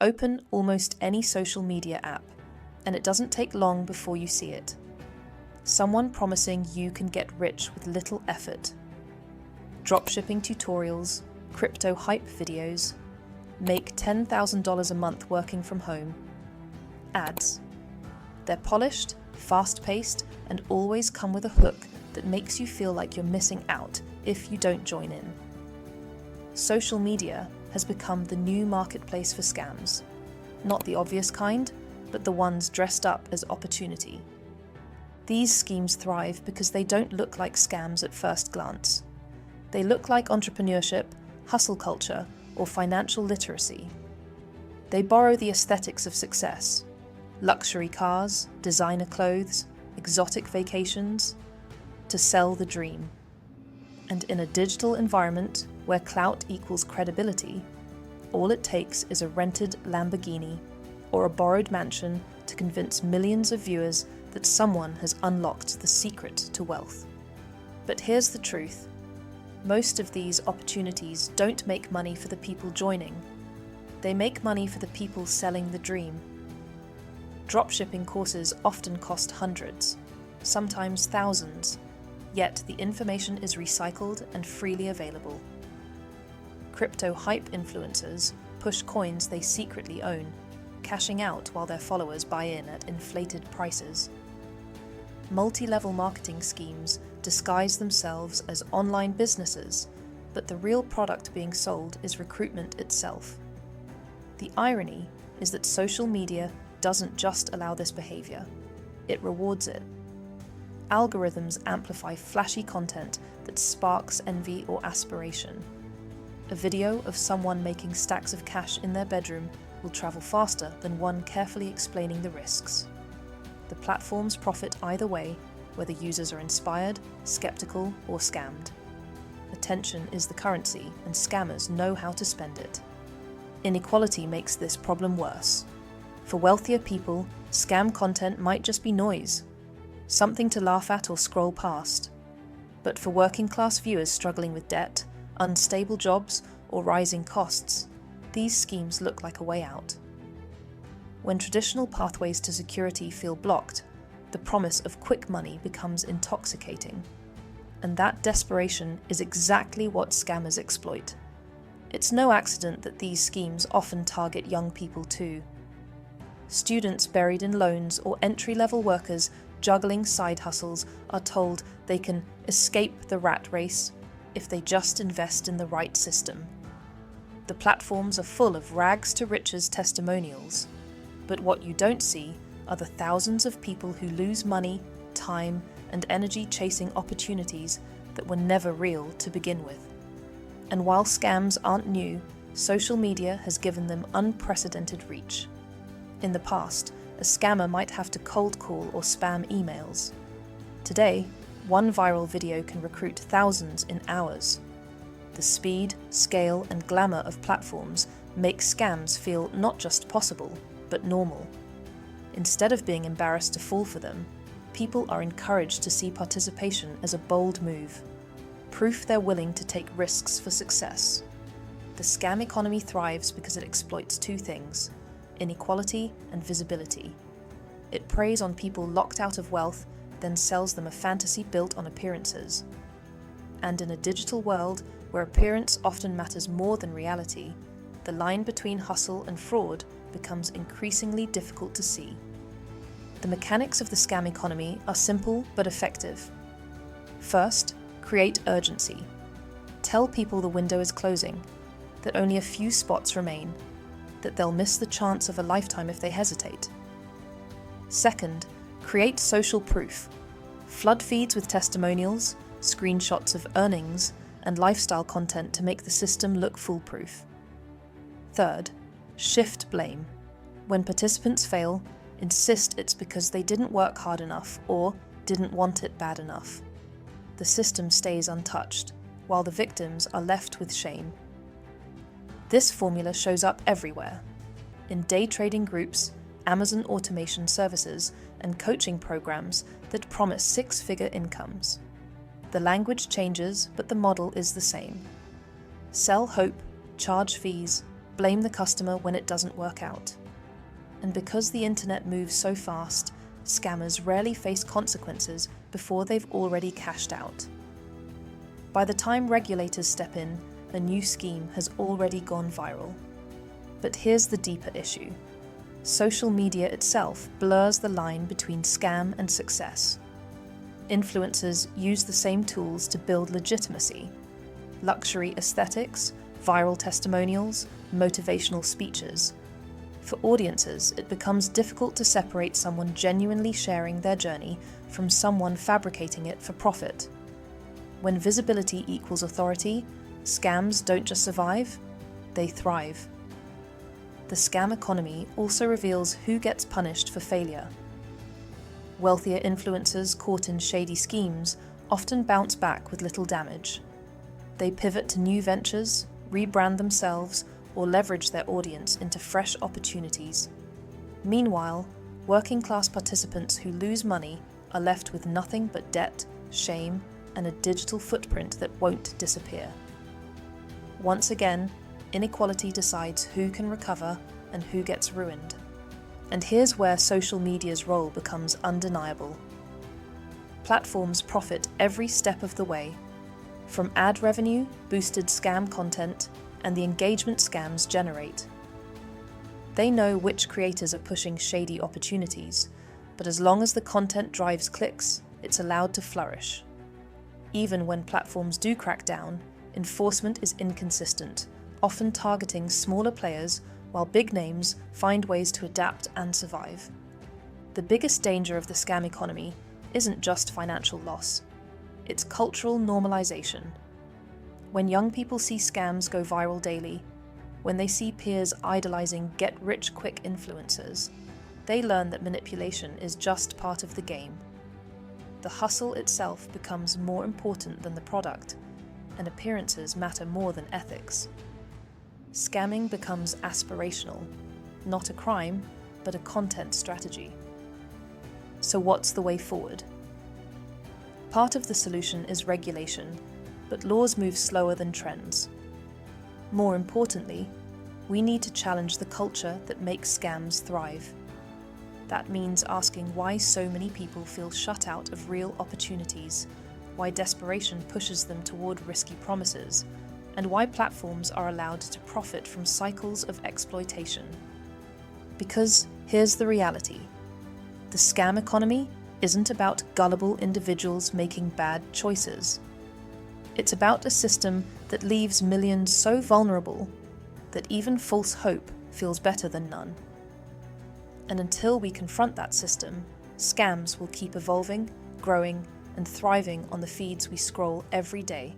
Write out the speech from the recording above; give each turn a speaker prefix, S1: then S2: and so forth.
S1: Open almost any social media app, and it doesn't take long before you see it. Someone promising you can get rich with little effort. Dropshipping tutorials, crypto hype videos, make $10,000 a month working from home. Ads. They're polished, fast-paced, and always come with a hook that makes you feel like you're missing out if you don't join in. Social media has become the new marketplace for scams. Not the obvious kind, but the ones dressed up as opportunity. These schemes thrive because they don't look like scams at first glance. They look like entrepreneurship, hustle culture, or financial literacy. They borrow the aesthetics of success: luxury cars, designer clothes, exotic vacations, to sell the dream. And in a digital environment where clout equals credibility, all it takes is a rented Lamborghini or a borrowed mansion to convince millions of viewers that someone has unlocked the secret to wealth. But here's the truth. Most of these opportunities don't make money for the people joining. They make money for the people selling the dream. Dropshipping courses often cost hundreds, sometimes thousands, yet the information is recycled and freely available. Crypto hype influencers push coins they secretly own, cashing out while their followers buy in at inflated prices. Multi-level marketing schemes disguise themselves as online businesses, but the real product being sold is recruitment itself. The irony is that social media doesn't just allow this behavior, it rewards it. Algorithms amplify flashy content that sparks envy or aspiration. A video of someone making stacks of cash in their bedroom will travel faster than one carefully explaining the risks. The platforms profit either way, whether users are inspired, skeptical, or scammed. Attention is the currency, and scammers know how to spend it. Inequality makes this problem worse. For wealthier people, scam content might just be noise, something to laugh at or scroll past. But for working-class viewers struggling with debt, unstable jobs, or rising costs, these schemes look like a way out. When traditional pathways to security feel blocked, the promise of quick money becomes intoxicating. And that desperation is exactly what scammers exploit. It's no accident that these schemes often target young people too. Students buried in loans or entry-level workers juggling side hustles are told they can escape the rat race if they just invest in the right system. The platforms are full of rags to riches testimonials, but what you don't see are the thousands of people who lose money, time, and energy chasing opportunities that were never real to begin with. And while scams aren't new, social media has given them unprecedented reach. In the past, a scammer might have to cold call or spam emails. Today, one viral video can recruit thousands in hours. The speed, scale, and glamour of platforms make scams feel not just possible, but normal. Instead of being embarrassed to fall for them, people are encouraged to see participation as a bold move, proof they're willing to take risks for success. The scam economy thrives because it exploits two things: inequality and visibility. It preys on people locked out of wealth, then sells them a fantasy built on appearances. And in a digital world where appearance often matters more than reality, the line between hustle and fraud becomes increasingly difficult to see. The mechanics of the scam economy are simple but effective. First, create urgency. Tell people the window is closing, that only a few spots remain, that they'll miss the chance of a lifetime if they hesitate. Second, create social proof. Flood feeds with testimonials, screenshots of earnings, and lifestyle content to make the system look foolproof. Third, shift blame. When participants fail, insist it's because they didn't work hard enough or didn't want it bad enough. The system stays untouched, while the victims are left with shame. This formula shows up everywhere. In day trading groups, Amazon automation services, and coaching programs that promise six-figure incomes. The language changes, but the model is the same. Sell hope, charge fees, blame the customer when it doesn't work out. And because the internet moves so fast, scammers rarely face consequences before they've already cashed out. By the time regulators step in, a new scheme has already gone viral. But here's the deeper issue. Social media itself blurs the line between scam and success. Influencers use the same tools to build legitimacy: luxury aesthetics, viral testimonials, motivational speeches. For audiences, it becomes difficult to separate someone genuinely sharing their journey from someone fabricating it for profit. When visibility equals authority, scams don't just survive, they thrive. The scam economy also reveals who gets punished for failure. Wealthier influencers caught in shady schemes often bounce back with little damage. They pivot to new ventures, rebrand themselves, or leverage their audience into fresh opportunities. Meanwhile, working-class participants who lose money are left with nothing but debt, shame, and a digital footprint that won't disappear. Once again, inequality decides who can recover and who gets ruined. And here's where social media's role becomes undeniable. Platforms profit every step of the way, from ad revenue, boosted scam content, and the engagement scams generate. They know which creators are pushing shady opportunities, but as long as the content drives clicks, it's allowed to flourish. Even when platforms do crack down, enforcement is inconsistent, often targeting smaller players while big names find ways to adapt and survive. The biggest danger of the scam economy isn't just financial loss, it's cultural normalization. When young people see scams go viral daily, when they see peers idolizing get-rich-quick influencers, they learn that manipulation is just part of the game. The hustle itself becomes more important than the product, and appearances matter more than ethics. Scamming becomes aspirational, not a crime, but a content strategy. So what's the way forward? Part of the solution is regulation, but laws move slower than trends. More importantly, we need to challenge the culture that makes scams thrive. That means asking why so many people feel shut out of real opportunities, why desperation pushes them toward risky promises, and why platforms are allowed to profit from cycles of exploitation. Because here's the reality. The scam economy isn't about gullible individuals making bad choices. It's about a system that leaves millions so vulnerable that even false hope feels better than none. And until we confront that system, scams will keep evolving, growing, and thriving on the feeds we scroll every day.